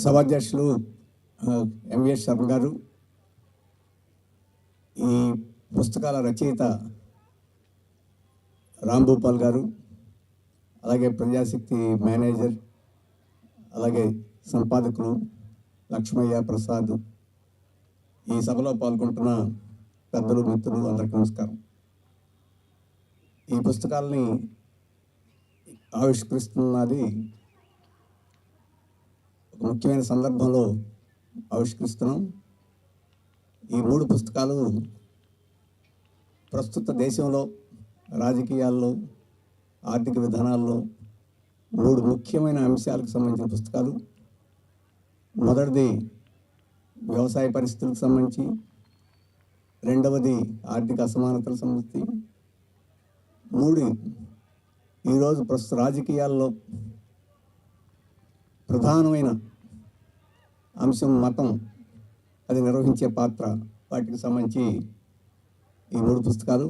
సభాధ్యక్షులు ఎంవిఎస్ శర్మ గారు, ఈ పుస్తకాల రచయిత రాంభూపాల్ గారు, అలాగే ప్రజాశక్తి మేనేజర్, అలాగే సంపాదకులు లక్ష్మయ్య ప్రసాద్, ఈ సభలో పాల్గొంటున్న పెద్దలు, మిత్రులు అందరికీ నమస్కారం. ఈ పుస్తకాలని ఆవిష్కరిస్తున్నది ఒక ముఖ్యమైన సందర్భంలో ఆవిష్కరిస్తున్నాం. ఈ 3 పుస్తకాలు ప్రస్తుత దేశంలో రాజకీయాల్లో, ఆర్థిక విధానాల్లో 3 ముఖ్యమైన అంశాలకు సంబంధించిన పుస్తకాలు. మొదటిది వ్యవసాయ పరిస్థితులకు సంబంధించి, రెండవది ఆర్థిక అసమానతలకు సంబంధించి, 3 ఈరోజు ప్రస్తుత రాజకీయాల్లో ప్రధానమైన అంశం మతం, అది నిర్వహించే పాత్ర, వాటికి సంబంధించి ఈ 3 పుస్తకాలు.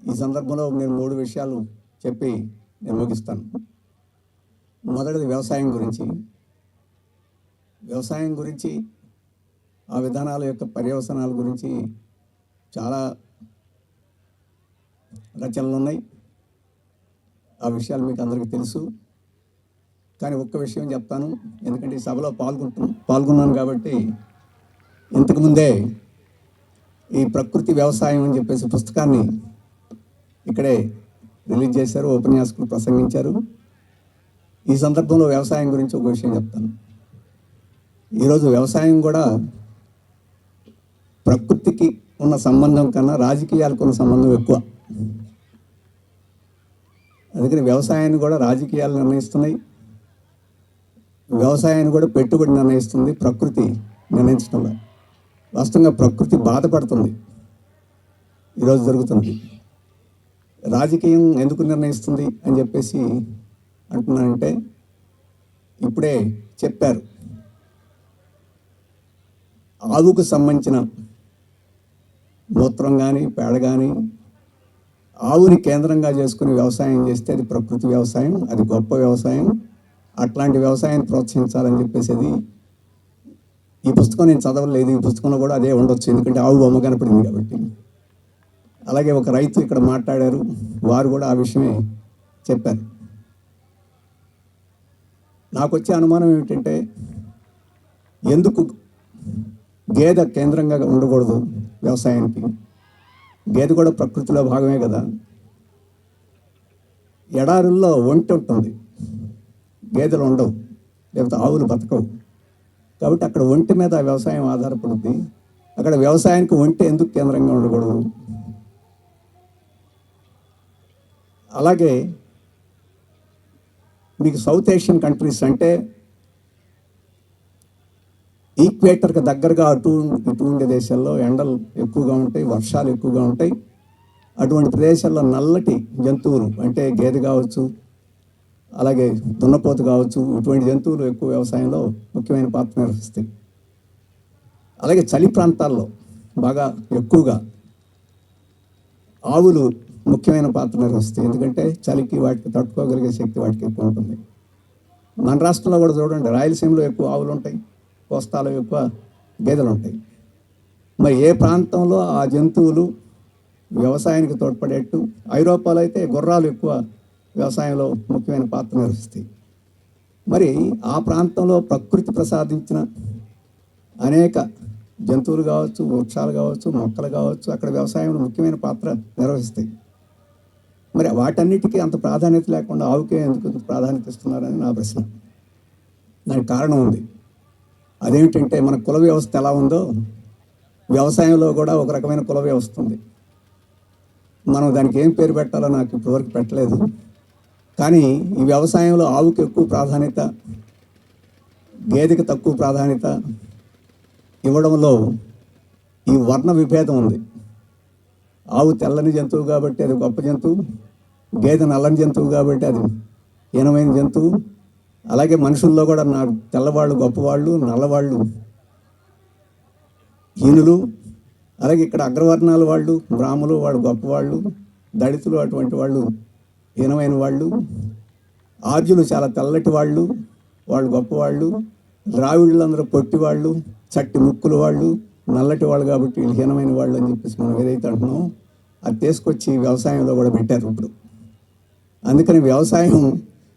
ఈ సందర్భంలో నేను 3 విషయాలు చెప్పి నేను ముగిస్తాను. మొదటిది వ్యవసాయం గురించి. వ్యవసాయం గురించి, ఆ విధానాల యొక్క పర్యవసనాల గురించి చాలా రచనలు ఉన్నాయి. ఆ విషయాలు మీకు అందరికీ తెలుసు. కానీ ఒక్క విషయం చెప్తాను, ఎందుకంటే ఈ సభలో పాల్గొన్నాను కాబట్టి. ఇంతకుముందే ఈ ప్రకృతి వ్యవసాయం అని చెప్పేసి పుస్తకాన్ని ఇక్కడే రిలీజ్ చేశారు, ఉపన్యాసకులు ప్రసంగించారు. ఈ సందర్భంలో వ్యవసాయం గురించి ఒక విషయం చెప్తాను. ఈరోజు వ్యవసాయం కూడా ప్రకృతికి ఉన్న సంబంధం కన్నా రాజకీయాలకు ఉన్న సంబంధం ఎక్కువ. అందుకని వ్యవసాయాన్ని కూడా రాజకీయాలు నిర్ణయిస్తున్నాయి, వ్యవసాయాన్ని కూడా పెట్టుబడి నిర్ణయిస్తుంది, ప్రకృతి నిర్ణయించడంలో. వాస్తవంగా ప్రకృతి బాధపడుతుంది ఈరోజు జరుగుతుంది. రాజకీయం ఎందుకు నిర్ణయిస్తుంది అని చెప్పేసి అంటున్నానంటే, ఇప్పుడే చెప్పారు, ఆవుకు సంబంధించిన మూత్రం కానీ పేడ కానీ ఆవుని కేంద్రంగా చేసుకుని వ్యవసాయం చేస్తే అది ప్రకృతి వ్యవసాయం, అది గొప్ప వ్యవసాయం. అట్లాంటి వ్యవసాయాన్ని ప్రోత్సహించాలని చెప్పేసి ఈ పుస్తకం నేను చదవలేదు, ఈ పుస్తకంలో కూడా అదే ఉండొచ్చు, ఎందుకంటే ఆవు బొమ్మ కనపడింది కాబట్టి. అలాగే ఒక రైతు ఇక్కడ మాట్లాడారు, వారు కూడా ఆ విషయమే చెప్పారు. నాకు వచ్చే అనుమానం ఏమిటంటే, ఎందుకు గేదె కేంద్రంగా ఉండకూడదు వ్యవసాయానికి? గేదె కూడా ప్రకృతిలో భాగమే కదా. ఎడారుల్లో ఒంటి ఉంటుంది, గేదెలు ఉండవు, లేకపోతే ఆవులు బతకవు. కాబట్టి అక్కడ ఒంటి మీద వ్యవసాయం ఆధారపడుతుంది. అక్కడ వ్యవసాయానికి ఒంటి ఎందుకు కేంద్రంగా ఉండకూడదు? అలాగే మీకు సౌత్ ఏషియన్ కంట్రీస్ అంటే ఈక్వేటర్కి దగ్గరగా ఇటు ఉండే దేశాల్లో ఎండలు ఎక్కువగా ఉంటాయి, వర్షాలు ఎక్కువగా ఉంటాయి. అటువంటి ప్రదేశాల్లో నల్లటి జంతువులు అంటే గేదె కావచ్చు, అలాగే దున్నపోతు కావచ్చు, ఇటువంటి జంతువులు ఎక్కువ వ్యవసాయంలో ముఖ్యమైన పాత్ర నిర్వహిస్తాయి. అలాగే చలి ప్రాంతాల్లో బాగా ఎక్కువగా ఆవులు ముఖ్యమైన పాత్ర నిర్వహిస్తాయి, ఎందుకంటే చలికి వాటికి తట్టుకోగలిగే శక్తి వాటికి ఎక్కువ ఉంటుంది. మన రాష్ట్రంలో కూడా చూడండి, రాయలసీమలో ఎక్కువ ఆవులు ఉంటాయి, కోస్తాలో ఎక్కువ గేదెలు ఉంటాయి. మరి ఏ ప్రాంతంలో ఆ జంతువులు వ్యవసాయానికి తోడ్పడేట్టు? ఐరోపాలో అయితే గుర్రాలు ఎక్కువ వ్యవసాయంలో ముఖ్యమైన పాత్ర నిర్వహిస్తాయి. మరి ఆ ప్రాంతంలో ప్రకృతి ప్రసాదించిన అనేక జంతువులు కావచ్చు, వృక్షాలు కావచ్చు, మొక్కలు కావచ్చు, అక్కడ వ్యవసాయంలో ముఖ్యమైన పాత్ర నిర్వహిస్తాయి. మరి వాటన్నిటికీ అంత ప్రాధాన్యత లేకుండా ఆవుకే ఎందుకు ప్రాధాన్యత ఇస్తున్నారని నా ప్రశ్న. దానికి కారణం ఉంది. అదేమిటంటే, మన కుల వ్యవస్థ ఎలా ఉందో వ్యవసాయంలో కూడా ఒక రకమైన కుల వ్యవస్థ ఉంది. మనం దానికి ఏం పేరు పెట్టాలో నాకు ఇప్పటివరకు పెట్టలేదు. కానీ ఈ వ్యవసాయంలో ఆవుకి ఎక్కువ ప్రాధాన్యత, గేదెకి తక్కువ ప్రాధాన్యత ఇవ్వడంలో ఈ వర్ణ విభేదం ఉంది. ఆవు తెల్లని జంతువు కాబట్టి అది గొప్ప జంతువు, గేదె నల్లని జంతువు కాబట్టి అది హీనమైన జంతువు. అలాగే మనుషుల్లో కూడా నాకు తెల్లవాళ్ళు గొప్పవాళ్ళు, నల్లవాళ్ళు హీనులు. అలాగే ఇక్కడ అగ్రవర్ణాల వాళ్ళు, బ్రాహ్మలు వాళ్ళు గొప్పవాళ్ళు, దళితులు అటువంటి వాళ్ళు హీనమైన వాళ్ళు, ఆర్యులు చాలా తెల్లటి వాళ్ళు, వాళ్ళు గొప్పవాళ్ళు, ద్రావిడులందరూ పొట్టివాళ్ళు, చట్టి ముక్కులు వాళ్ళు, నల్లటి వాళ్ళు కాబట్టి వీళ్ళు హీనమైన వాళ్ళు అని చెప్పేసి మనం ఏదైతే అంటున్నామో అది తీసుకొచ్చి వ్యవసాయంలో కూడా పెట్టారు ఇప్పుడు. అందుకని వ్యవసాయం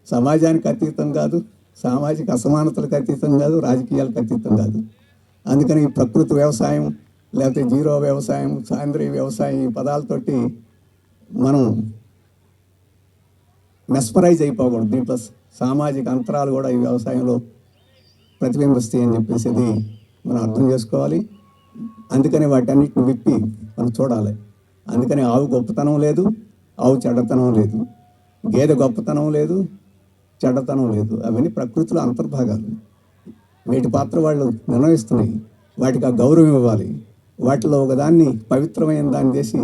సమాజానికి అతీతం కాదు, సామాజిక అసమానతలకు అతీతం కాదు, రాజకీయాలకు అతీతం కాదు. అందుకని ఈ ప్రకృతి వ్యవసాయం లేకపోతే జీరో వ్యవసాయం, సేంద్రీయ వ్యవసాయం ఈ పదాలతోటి మనం మెస్పరైజ్ అయిపోకూడదు. దీంట్లో సామాజిక అంతరాలు కూడా ఈ వ్యవసాయంలో ప్రతిబింబిస్తాయి అని చెప్పేసి మనం అర్థం చేసుకోవాలి. అందుకని వాటన్నిటిని విప్పి మనం చూడాలి. అందుకని ఆవు గొప్పతనం లేదు, ఆవు చెడ్డతనం లేదు, గేదె గొప్పతనం లేదు, చెడ్డతనం లేదు. అవన్నీ ప్రకృతిలో అంతర్భాగాలు. వీటి పాత్ర వాళ్ళు నిర్ణయిస్తున్నాయి. వాటికి ఆ గౌరవం ఇవ్వాలి. వాటిలో ఒకదాన్ని పవిత్రమైన దాన్ని చేసి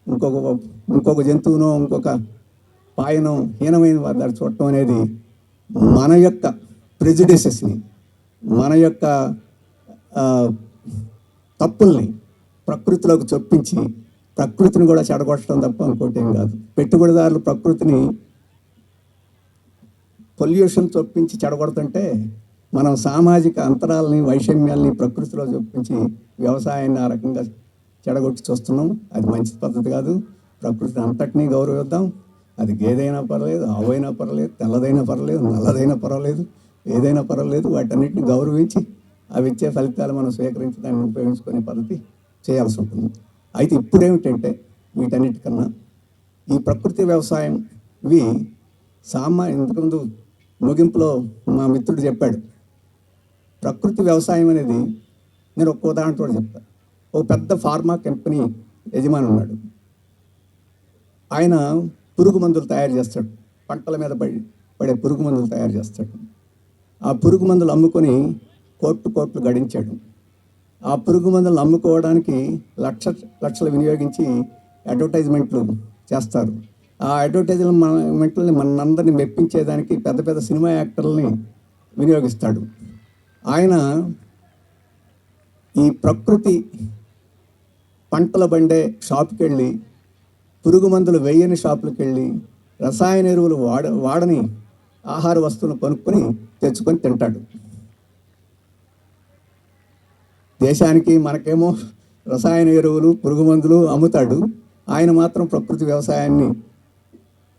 ఇంకొక జంతువునో ఇంకొక పాయనో హీనమైన దాన్ని చూడటం అనేది మన యొక్క ప్రెజుడిసెస్ని, మన యొక్క తప్పుల్ని ప్రకృతిలోకి చొప్పించి ప్రకృతిని కూడా చెడగొట్టడం తప్ప ఇంకోటి ఏం కాదు. పెట్టుబడిదారులు ప్రకృతిని పొల్యూషన్ చొప్పించి చెడగొడుతుంటే మనం సామాజిక అంతరాలని, వైషమ్యాల్ని ప్రకృతిలో చొప్పించి వ్యవసాయాన్ని ఆ రకంగా చెడగొట్టి చూస్తున్నాం. అది మంచి పద్ధతి కాదు. ప్రకృతిని అంతటినీ గౌరవిద్దాం. అది గేదైనా పర్లేదు, ఆవైనా పర్లేదు, తెల్లదైనా పర్లేదు, నల్లదైనా పర్వాలేదు, ఏదైనా పర్వాలేదు. వాటన్నిటిని గౌరవించి అవి ఇచ్చే ఫలితాలు మనం స్వీకరించి దాన్ని ఉపయోగించుకునే పద్ధతి చేయాల్సి ఉంటుంది. అయితే ఇప్పుడేమిటంటే వీటన్నిటికన్నా ఈ ప్రకృతి వ్యవసాయం ఇవి ఇంతకుముందు ముగింపులో మా మిత్రుడు చెప్పాడు. ప్రకృతి వ్యవసాయం అనేది నేను ఒక్క ఉదాహరణతో చెప్తాను. ఒక పెద్ద ఫార్మా కంపెనీ యజమాని ఉన్నాడు. ఆయన పురుగు మందులు తయారు చేస్తాడు. పంటల మీద పడే పురుగు మందులు తయారు చేస్తాడు. ఆ పురుగు మందులు అమ్ముకొని కోట్లు గడించాడు. ఆ పురుగు మందులను అమ్ముకోవడానికి లక్షలు వినియోగించి అడ్వర్టైజ్మెంట్లు చేస్తారు. ఆ అడ్వర్టైజ్మెంట్లని మనందరినీ మెప్పించేదానికి పెద్ద పెద్ద సినిమా యాక్టర్లని వినియోగిస్తాడు. ఆయన ఈ ప్రకృతి పంటల బండే షాప్కి వెళ్ళి, పురుగు మందులు వేయని షాపులకు వెళ్ళి, రసాయన ఎరువులు వాడని ఆహార వస్తువులను కొనుక్కొని తెచ్చుకొని తింటాడు. దేశానికి మనకేమో రసాయన ఎరువులు, పురుగు మందులు అమ్ముతాడు. ఆయన మాత్రం ప్రకృతి వ్యవసాయాన్ని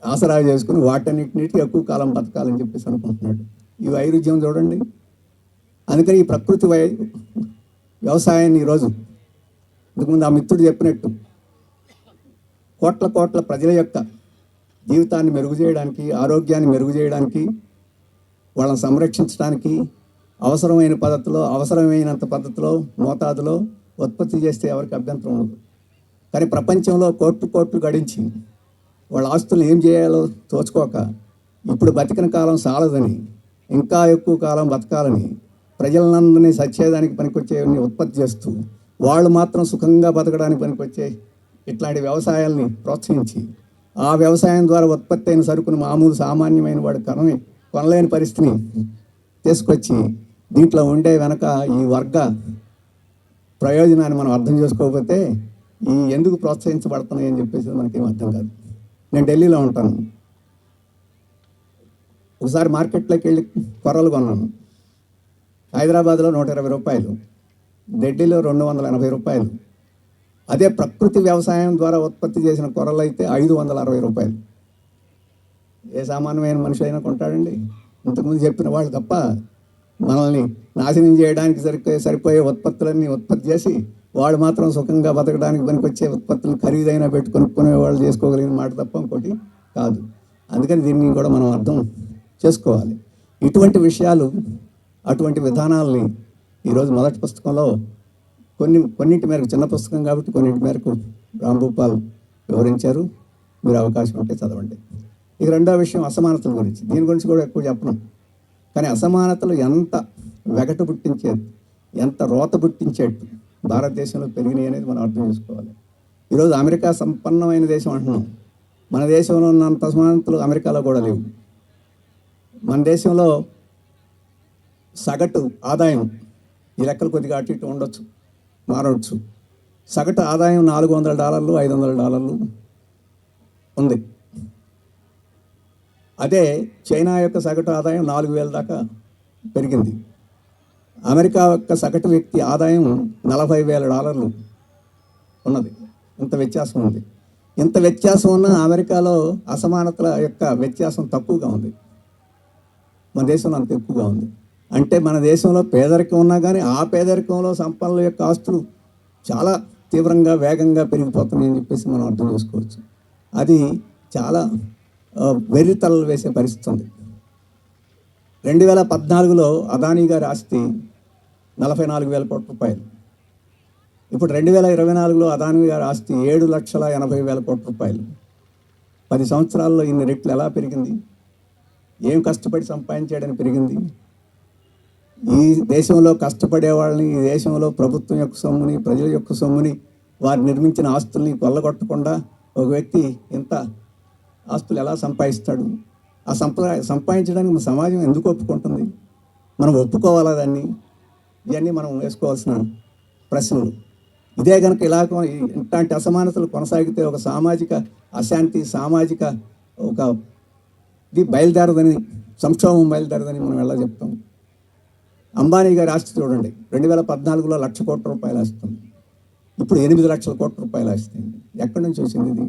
ఆసరా చేసుకుని వాటన్నిటిని ఎక్కువ కాలం బతకాలని చెప్పేసి అనుకుంటున్నాడు. ఈ వైరుధ్యం చూడండి. అందుకని ఈ ప్రకృతి వ్యవసాయాన్ని ఈరోజు ఇంతకుముందు ఆ మిత్రుడు చెప్పినట్టు కోట్ల ప్రజల యొక్క జీవితాన్ని మెరుగు చేయడానికి, ఆరోగ్యాన్ని మెరుగు చేయడానికి, వాళ్ళని సంరక్షించడానికి అవసరమైనంత పద్ధతిలో, మోతాదులో ఉత్పత్తి చేస్తే ఎవరికి అభ్యంతరం ఉండదు. కానీ ప్రపంచంలో కోట్లు గడించి వాళ్ళ ఆస్తులు ఏం చేయాలో తోచుకోక ఇప్పుడు బతికిన కాలం సాలదని, ఇంకా ఎక్కువ కాలం బతకాలని ప్రజలందరినీ సచ్చేదానికి పనికొచ్చేవన్నీ ఉత్పత్తి చేస్తూ వాళ్ళు మాత్రం సుఖంగా బతకడానికి పనికొచ్చే ఇట్లాంటి వ్యవసాయాల్ని ప్రోత్సహించి ఆ వ్యవసాయం ద్వారా ఉత్పత్తి అయిన సరుకును మామూలు సామాన్యమైన వాడు కొనలేని పరిస్థితిని తీసుకొచ్చి దీంట్లో ఉండే వెనక ఈ వర్గ ప్రయోజనాన్ని మనం అర్థం చేసుకోకపోతే ఈ ఎందుకు ప్రోత్సహించబడుతున్నాయి అని చెప్పేసి మనకేం అర్థం కాదు. నేను ఢిల్లీలో ఉంటాను. ఒకసారి మార్కెట్లోకి వెళ్ళి కొర్రలు కొన్నాను. హైదరాబాద్లో 120 రూపాయలు, ఢిల్లీలో 280 రూపాయలు. అదే ప్రకృతి వ్యవసాయం ద్వారా ఉత్పత్తి చేసిన కొర్రలు అయితే 560 రూపాయలు. ఏ సామాన్యమైన మనిషి అయినా కొంటాడండి. ఇంతకుముందు చెప్పిన వాళ్ళు తప్ప మనల్ని నాశనం చేయడానికి సరిపోయే ఉత్పత్తులన్నీ ఉత్పత్తి చేసి వాళ్ళు మాత్రం సుఖంగా బతకడానికి పనికొచ్చే ఉత్పత్తులు ఖరీదైనా కొనుక్కునే వాళ్ళు చేసుకోగలిగిన మాట తప్ప ఇంకోటి కాదు. అందుకని దీన్ని కూడా మనం అర్థం చేసుకోవాలి. ఇటువంటి విషయాలు, అటువంటి విధానాలని ఈరోజు మొదటి పుస్తకంలో కొన్నింటి మేరకు, చిన్న పుస్తకం కాబట్టి కొన్నింటి మేరకు రాంభూపాల్ వివరించారు. మీరు అవకాశం ఉంటే చదవండి. ఇక రెండో విషయం అసమానతల గురించి. దీని గురించి కూడా ఎక్కువ చెప్పను. కానీ అసమానతలు ఎంత వెగటు పుట్టించేది, ఎంత రోత పుట్టించేట్టు భారతదేశంలో పెరిగినాయి అనేది మనం అర్థం చేసుకోవాలి. ఈరోజు అమెరికా సంపన్నమైన దేశం అంటున్నాం. మన దేశంలో ఉన్నంత అసమానతలు అమెరికాలో కూడా లేవు. మన దేశంలో సగటు ఆదాయం, ఈ లెక్కలు కొద్దిగా అటు ఇటు ఉండొచ్చు, మారవచ్చు. సగటు ఆదాయం $400, $500 ఉంది. అదే చైనా యొక్క సగటు ఆదాయం 4000 దాకా పెరిగింది. అమెరికా యొక్క సగటు వ్యక్తి ఆదాయం $40,000 ఉన్నది. ఇంత వ్యత్యాసం ఉంది. ఇంత వ్యత్యాసం ఉన్న అమెరికాలో అసమానతల యొక్క వ్యత్యాసం తక్కువగా ఉంది. మన దేశంలో అంత ఎక్కువగా ఉంది. అంటే మన దేశంలో పేదరికం ఉన్నా కానీ ఆ పేదరికంలో సంపన్నుల యొక్క ఆస్తులు చాలా తీవ్రంగా వేగంగా పెరిగిపోతున్నాయని చెప్పేసి మనం అర్థం చేసుకోవచ్చు. అది చాలా వెర్రి తలలు వేసే పరిస్థితి ఉంది. 2014లో అదానీ గారి ఆస్తి 44,000 కోట్ల రూపాయలు. ఇప్పుడు 2024లో అదానీ గారి ఆస్తి 7,80,000 కోట్ల రూపాయలు. 10 సంవత్సరాల్లో ఇన్ని రెట్లు ఎలా పెరిగింది? ఏం కష్టపడి సంపాదించాడని పెరిగింది? ఈ దేశంలో కష్టపడే వాళ్ళని, ఈ దేశంలో ప్రభుత్వం యొక్క సొమ్ముని, ప్రజల యొక్క సొమ్ముని, వారు నిర్మించిన ఆస్తుల్ని కొల్లగొట్టకుండా ఒక వ్యక్తి ఇంత ఆస్తులు ఎలా సంపాదిస్తాడు? ఆ సంపాదించడానికి మన సమాజం ఎందుకు ఒప్పుకుంటుంది? మనం ఒప్పుకోవాలా దాన్ని? ఇవన్నీ మనం వేసుకోవాల్సిన ప్రశ్నలు. ఇదే కనుక ఇట్లాంటి అసమానతలు కొనసాగితే ఒక సామాజిక అశాంతి, సామాజిక ఒక ఇది బయలుదేరదని, సంక్షోభం బయలుదేరదని మనం ఎలా చెప్తాం? అంబానీ గారి ఆస్తి చూడండి, 2014లో 1,00,000 కోట్ల రూపాయలు ఆస్తుంది. ఇప్పుడు 8 లక్షల కోట్ల రూపాయలు ఆస్తుంది. ఎక్కడి నుంచి వచ్చింది ఇది?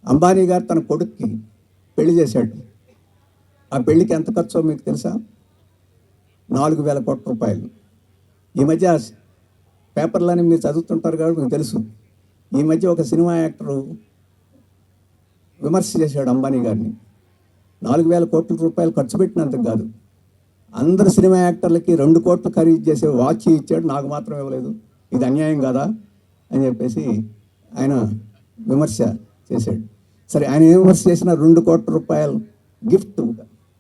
అంబానీ గారు తన కొడుక్కి పెళ్లి చేశాడు. ఆ పెళ్లికి ఎంత ఖర్చో మీకు తెలుసా? 4,000 కోట్ల రూపాయలు. ఈ మధ్య పేపర్లని మీరు చదువుతుంటారు కాబట్టి మీకు తెలుసు. ఈ మధ్య ఒక సినిమా యాక్టరు విమర్శ చేశాడు అంబానీ గారిని. 4,000 కోట్ల రూపాయలు ఖర్చు పెట్టినందుకు కాదు, అందరు సినిమా యాక్టర్లకి 2 కోట్లు ఖరీదు చేసే వాచ్ ఇచ్చాడు, నాకు మాత్రం ఇవ్వలేదు, ఇది అన్యాయం కాదా అని చెప్పేసి ఆయన విమర్శ చేశాడు. సరే, ఆయన విమర్శ చేసిన 2 కోట్ల రూపాయలు గిఫ్ట్,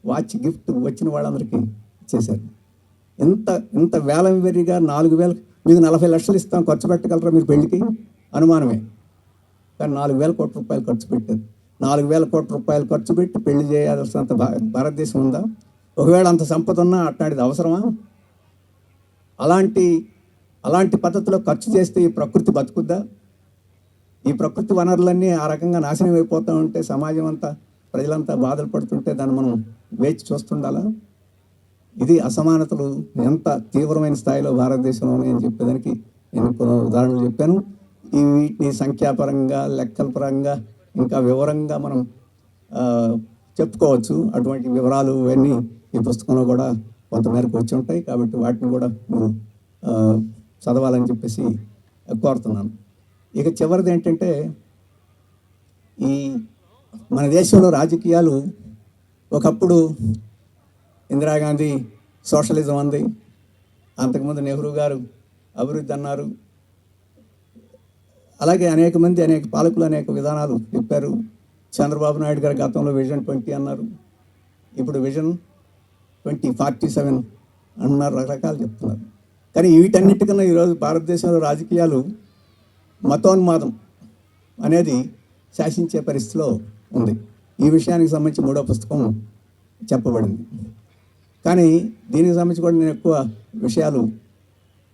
వాచ్ గిఫ్ట్ వచ్చిన వాళ్ళందరికీ ఇచ్చేశారు. ఇంత వేలం వెరిగా 4,000, మీకు 40 లక్షలు ఇస్తాం, ఖర్చు పెట్టగలరా మీరు పెళ్లికి? అనుమానమే. కానీ 4,000 కోట్ల రూపాయలు ఖర్చు పెట్టారు. 4,000 కోట్ల రూపాయలు ఖర్చు పెట్టి పెళ్లి చేయాల్సినంత భారతదేశం ఉందా? ఒకవేళ అంత సంపద ఉన్నా అట్లాంటిది అవసరమా? అలాంటి పద్ధతిలో ఖర్చు చేస్తే ఈ ప్రకృతి బతుకుద్దా? ఈ ప్రకృతి వనరులన్నీ ఆ రకంగా నాశనం అయిపోతూ ఉంటే, సమాజం అంతా, ప్రజలంతా బాధలు పడుతుంటే దాన్ని మనం వేచి చూస్తుండాలా? ఇది అసమానతలు ఎంత తీవ్రమైన స్థాయిలో భారతదేశంలో ఉన్నాయని చెప్పేదానికి నేను కొన్ని ఉదాహరణలు చెప్పాను. వీటిని సంఖ్యాపరంగా, లెక్కల పరంగా ఇంకా వివరంగా మనం చెప్పుకోవచ్చు. అటువంటి వివరాలు ఇవన్నీ ఈ పుస్తకంలో కూడా కొంతమేరకు వచ్చి ఉంటాయి. కాబట్టి వాటిని కూడా మీరు చదవాలని చెప్పేసి కోరుతున్నాను. ఇక చివరిది ఏంటంటే, ఈ మన దేశంలో రాజకీయాలు ఒకప్పుడు ఇందిరాగాంధీ సోషలిజం అంది, అంతకుముందు నెహ్రూ గారు అభివృద్ధి అన్నారు, అలాగే అనేక పాలకులు అనేక విధానాలు చెప్పారు. చంద్రబాబు నాయుడు గారు గతంలో విజన్ 20 అన్నారు, ఇప్పుడు విజన్ 2047 అన్నారు, రకరకాలు చెప్తున్నారు. కానీ వీటన్నిటికన్నా ఈరోజు భారతదేశంలో రాజకీయాలు మతోన్మాదం అనేది శాసించే పరిస్థితిలో ఉంది. ఈ విషయానికి సంబంధించి 3వ పుస్తకం చెప్పబడింది. కానీ దీనికి సంబంధించి కూడా నేను ఎక్కువ విషయాలు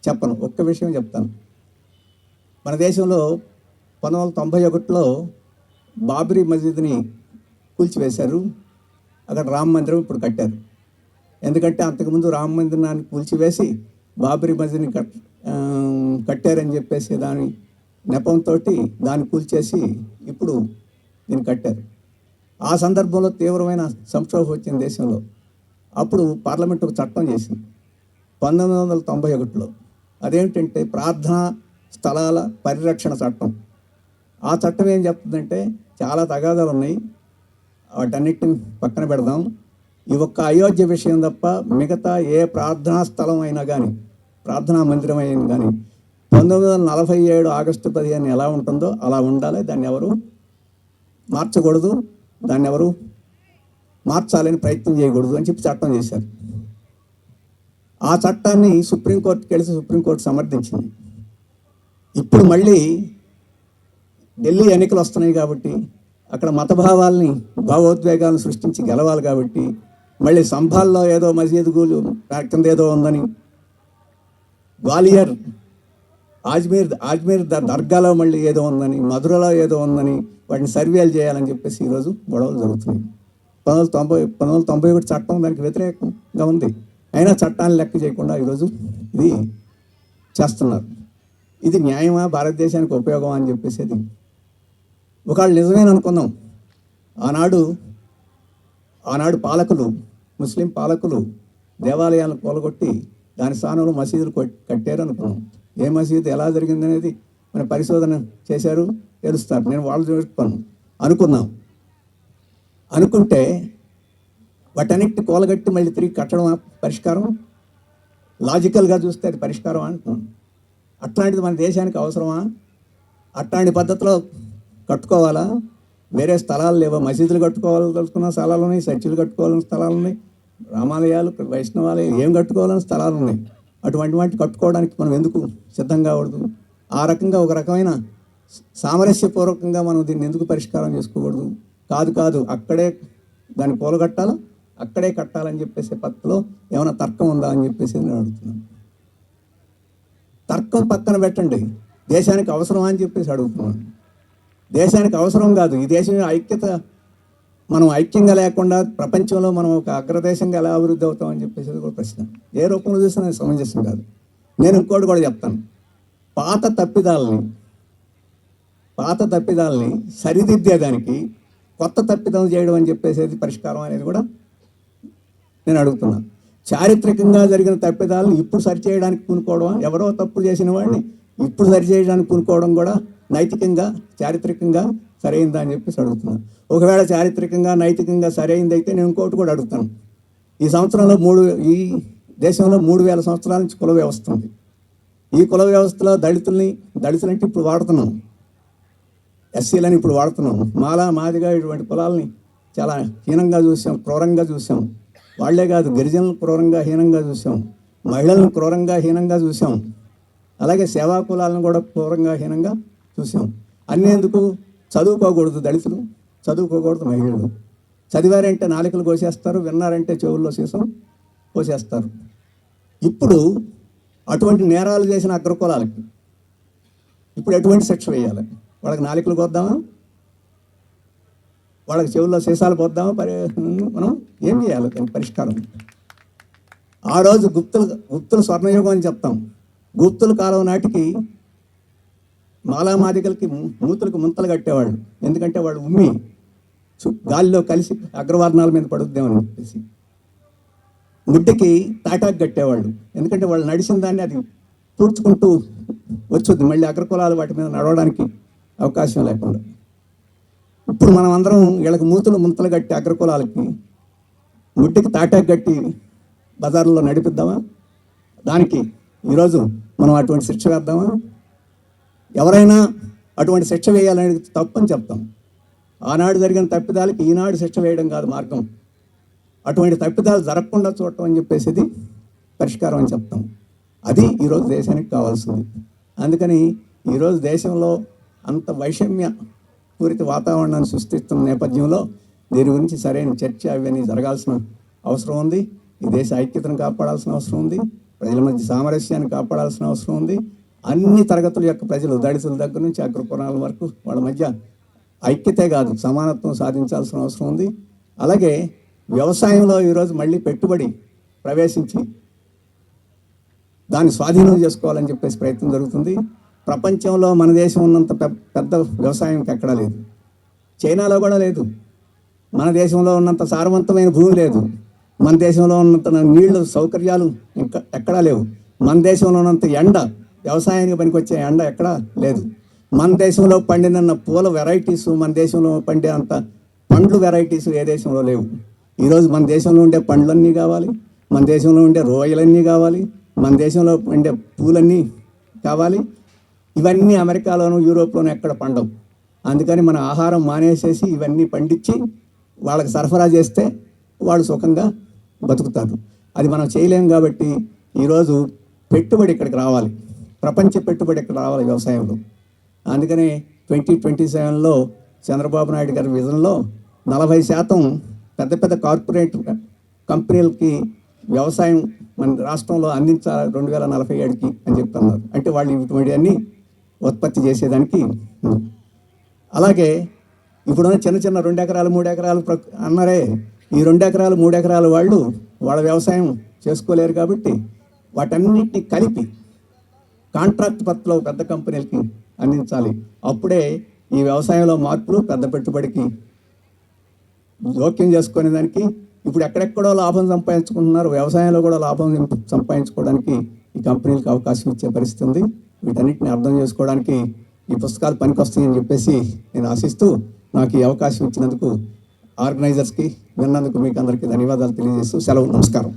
చెప్పను, ఒక్క విషయం చెప్తాను. మన దేశంలో 1991లో బాబ్రీ మసీదుని కూల్చివేశారు. అక్కడ రామ మందిరం ఇప్పుడు కట్టారు. ఎందుకంటే అంతకుముందు రామ మందిరాన్ని కూల్చివేసి బాబ్రీ మసీదుని కట్టారని చెప్పేసి దాని నెపంతో దాన్ని కూల్చేసి ఇప్పుడు దీన్ని కట్టారు. ఆ సందర్భంలో తీవ్రమైన సంక్షోభం వచ్చింది దేశంలో. అప్పుడు పార్లమెంట్ ఒక చట్టం చేసింది 1991లో. అదేంటంటే ప్రార్థనా స్థలాల పరిరక్షణ చట్టం. ఆ చట్టం ఏం చెప్తుందంటే, చాలా తగాదాలు ఉన్నాయి, వాటన్నిటిని పక్కన పెడదాం, ఈ ఒక్క అయోధ్య విషయం తప్ప మిగతా ఏ ప్రార్థనా స్థలం అయినా కానీ, ప్రార్థనా మందిరం అయినా కానీ 1947 ఆగస్టు 15 ఎలా ఉంటుందో అలా ఉండాలి, దాన్ని ఎవరు మార్చకూడదు, దాన్ని ఎవరు మార్చాలని ప్రయత్నం చేయకూడదు అని చెప్పి చట్టం చేశారు. ఆ చట్టాన్ని సుప్రీంకోర్టుకి వెళితే సుప్రీంకోర్టు సమర్థించింది. ఇప్పుడు మళ్ళీ ఢిల్లీ ఎన్నికలు వస్తున్నాయి కాబట్టి, అక్కడ మతభావాల్ని, భావోద్వేగాలను సృష్టించి గెలవాలి కాబట్టి, మళ్ళీ సంభాల్లో ఏదో మసీదు కింద ఏదో ఉందని, గ్వాలియర్ ఆజ్మీర్ దర్గాలో మళ్ళీ ఏదో ఉందని, మధురలో ఏదో ఉందని, వాటిని సర్వేలు చేయాలని చెప్పేసి ఈరోజు గొడవలు జరుగుతున్నాయి. 1991 చట్టం దానికి వ్యతిరేకంగా ఉంది. అయినా చట్టాన్ని లెక్క చేయకుండా ఈరోజు ఇది చేస్తున్నారు. ఇది న్యాయమా, భారతదేశానికి ఉపయోగమా అని చెప్పేసి అది ఒకవేళ నిజమేననుకుందాం. ఆనాడు పాలకులు, ముస్లిం పాలకులు దేవాలయాలను కూలగొట్టి దాని స్థానంలో మసీదులు కట్టారు అనుకున్నాం. ఏ మసీదు ఎలా జరిగిందనేది మన పరిశోధన చేశారు, తెలుస్తారు. నేను వాళ్ళు చూసుకున్నాను అనుకుంటే వాటన్నిటిని కూలగట్టి మళ్ళీ తిరిగి కట్టడం పరిష్కారం? లాజికల్గా చూస్తే అది పరిష్కారం అంటున్నాం. అట్లాంటిది మన దేశానికి అవసరమా? అట్లాంటి పద్ధతిలో కట్టుకోవాలా? వేరే స్థలాలు లేవా? మసీదులు కట్టుకోవాలనుకున్న స్థలాలు ఉన్నాయి, చర్చిలు కట్టుకోవాలని స్థలాలు ఉన్నాయి, రామాలయాలు, వైష్ణవాలయాలు ఏం కట్టుకోవాలని స్థలాలు ఉన్నాయి. అటువంటి వాటిని కట్టుకోవడానికి మనం ఎందుకు సిద్ధం కాకూడదు? ఆ రకంగా ఒక రకమైన సామరస్యపూర్వకంగా మనం దీన్ని ఎందుకు పరిష్కారం చేసుకోకూడదు? కాదు అక్కడే దాన్ని కూలగట్టాలా, అక్కడే కట్టాలని చెప్పేసి పద్ధతిలో ఏమైనా తర్కం ఉందా అని చెప్పేసి నేను అడుగుతున్నాను. తర్కం పక్కన పెట్టండి, దేశానికి అవసరమా అని చెప్పేసి అడుగుతున్నాను. దేశానికి అవసరం కాదు. ఈ దేశం ఐక్యత, మనం ఐక్యంగా లేకుండా ప్రపంచంలో మనం ఒక అగ్రదేశంగా ఎలా అభివృద్ధి అవుతామని చెప్పేసి కూడా ప్రశ్న. ఏ రూపంలో చూసినా సమంజసం కాదు. నేను ఇంకోటి కూడా చెప్తాను. పాత తప్పిదాలని సరిదిద్దేదానికి కొత్త తప్పిదం చేయడం అని చెప్పేసేది పరిష్కారం అనేది కూడా నేను అడుగుతున్నాను. చారిత్రకంగా జరిగిన తప్పిదాలను ఇప్పుడు సరిచేయడానికి పూనుకోవడం, ఎవరో తప్పులు చేసిన వాడిని ఇప్పుడు సరిచేయడానికి పూనుకోవడం కూడా నైతికంగా, చారిత్రకంగా సరైందా అని చెప్పేసి అడుగుతున్నాను. ఒకవేళ చారిత్రకంగా, నైతికంగా సరైందైతే నేను ఇంకోటి కూడా అడుగుతాను. ఈ దేశంలో 3000 సంవత్సరాల నుంచి కుల వ్యవస్థ ఉంది. ఈ కుల వ్యవస్థలో దళితులంటే ఇప్పుడు వాడుతున్నాం, ఎస్సీలని ఇప్పుడు వాడుతున్నాం, మాదిగా ఇటువంటి కులాలని చాలా హీనంగా చూసాం, క్రూరంగా చూసాం. వాళ్లే కాదు, గిరిజనులను క్రూరంగా, హీనంగా చూసాం, మహిళలను క్రూరంగా, హీనంగా చూసాం, అలాగే సేవా కులాలను కూడా క్రూరంగా, హీనంగా చూసాం. అన్నీ ఎందుకు? చదువుకోకూడదు దళితులు, చదువుకోకూడదు మహిళలు. చదివారంటే నాలుకలు కోసేస్తారు, విన్నారంటే చెవుల్లో సీసం కోసేస్తారు. ఇప్పుడు అటువంటి నేరాలు చేసిన అగ్రకులాలకి ఇప్పుడు ఎటువంటి శిక్ష వేయాలి? వాళ్ళకి నాలుకలు కోద్దామా? వాళ్ళకి చెవుల్లో సీసాలు పోద్దామా? మనం ఏం చేయాలి దానికి పరిష్కారం? ఆ రోజు గుప్తుల స్వర్ణయుగం అని చెప్తాం. గుప్తుల కాలం నాటికి మాదిగలకి మూతులకు ముంతలు కట్టేవాళ్ళు. ఎందుకంటే వాళ్ళు ఉమ్మి గాలిలో కలిసి అగ్రవర్ణాల మీద పడుద్దామని చెప్పేసి. ముడ్డికి తాటాకు కట్టేవాళ్ళు. ఎందుకంటే వాళ్ళు నడిచిన దాన్ని అది పూడ్చుకుంటూ వచ్చుద్ది, మళ్ళీ అగ్రకులాలు వాటి మీద నడవడానికి అవకాశం లేకుండా. ఇప్పుడు మనం అందరం వీళ్ళకి ముంతలు కట్టి అగ్రకులాలకి ముడ్డికి తాటాకు కట్టి బజార్లో నడిపిద్దామా? దానికి ఈరోజు మనం అటువంటి శిక్ష వేద్దామా? ఎవరైనా అటువంటి శిక్ష వేయాలనేది తప్పని చెప్తాం. ఆనాడు జరిగిన తప్పిదాలకి ఈనాడు శిక్ష వేయడం కాదు మార్గం. అటువంటి తప్పిదాలు జరగకుండా చూడటం అని చెప్పేసి పరిష్కారం అని చెప్తాం. అది ఈరోజు దేశానికి కావాల్సింది. అందుకని ఈరోజు దేశంలో అంత వైషమ్య పూరిత వాతావరణాన్ని సృష్టిస్తున్న నేపథ్యంలో దీని గురించి సరైన చర్చ అవన్నీ జరగాల్సిన అవసరం ఉంది. ఈ దేశ ఐక్యతను కాపాడాల్సిన అవసరం ఉంది. ప్రజల మధ్య సామరస్యాన్ని కాపాడాల్సిన అవసరం ఉంది. అన్ని తరగతుల యొక్క ప్రజలు, దళితుల దగ్గర నుంచి అగ్రకులాల వరకు వాళ్ళ మధ్య ఐక్యతే కాదు, సమానత్వం సాధించాల్సిన అవసరం ఉంది. అలాగే వ్యవసాయంలో ఈరోజు మళ్ళీ పెట్టుబడి ప్రవేశించి దాన్ని స్వాధీనం చేసుకోవాలని చెప్పేసి ప్రయత్నం జరుగుతుంది. ప్రపంచంలో మన దేశం ఉన్నంత పెద్ద వ్యవసాయం ఎక్కడా లేదు. చైనాలో కూడా లేదు. మన దేశంలో ఉన్నంత సారవంతమైన భూమి లేదు. మన దేశంలో ఉన్నంత నీళ్లు సౌకర్యాలు ఎక్కడా లేవు. మన దేశంలో ఉన్నంత ఎండ, వ్యవసాయానికి పనికొచ్చే ఎండ ఎక్కడా లేదు. మన దేశంలో పండిన పూల వెరైటీసు, మన దేశంలో పండినంత పండ్లు వెరైటీసు ఏ దేశంలో లేవు. ఈరోజు మన దేశంలో ఉండే పండ్లన్నీ కావాలి, మన దేశంలో ఉండే రోయలన్నీ కావాలి, మన దేశంలో ఉండే పూలన్నీ కావాలి. ఇవన్నీ అమెరికాలోను, యూరోప్లోనూ ఎక్కడ పండవు. అందుకని మన ఆహారం మానేసేసి ఇవన్నీ పండించి వాళ్ళకి సరఫరా చేస్తే వాళ్ళు సుఖంగా బతుకుతారు. అది మనం చేయలేము. కాబట్టి ఈరోజు పెట్టుబడి ఇక్కడికి రావాలి, ప్రపంచ పెట్టుబడి ఇక్కడ రావాలి వ్యవసాయంలో. అందుకనే 2027లో చంద్రబాబు నాయుడు గారి విజన్లో 40% పెద్ద పెద్ద కార్పొరేట్ కంపెనీలకి వ్యవసాయం మన రాష్ట్రంలో అందించాలి 2047కి అని చెప్తున్నారు. అంటే వాళ్ళు ఇటువంటి ఉత్పత్తి చేసేదానికి. అలాగే ఇప్పుడున్న చిన్న 2 ఎకరాలు 3 ఎకరాలు అన్నారే, ఈ 2 ఎకరాలు 3 ఎకరాలు వాళ్ళు వాళ్ళ వ్యవసాయం చేసుకోలేరు కాబట్టి వాటన్నిటిని కలిపి కాంట్రాక్ట్ పద్ధతిలో పెద్ద కంపెనీలకి అందించాలి. అప్పుడే ఈ వ్యవసాయంలో మార్పులు పెద్ద పెట్టుబడికి జోక్యం చేసుకునే దానికి ఇప్పుడు ఎక్కడెక్కడో లాభం సంపాదించుకుంటున్నారు, వ్యవసాయంలో కూడా లాభం సంపాదించుకోవడానికి ఈ కంపెనీలకు అవకాశం ఇచ్చే పరిస్థితి ఉంది. వీటన్నిటిని అర్థం చేసుకోవడానికి ఈ పుస్తకాలు పనికొస్తాయని చెప్పేసి నేను ఆశిస్తూ నాకు ఈ అవకాశం ఇచ్చినందుకు ఆర్గనైజర్స్కి, విన్నందుకు మీకు అందరికీ ధన్యవాదాలు తెలియజేస్తూ సెలవు. నమస్కారం.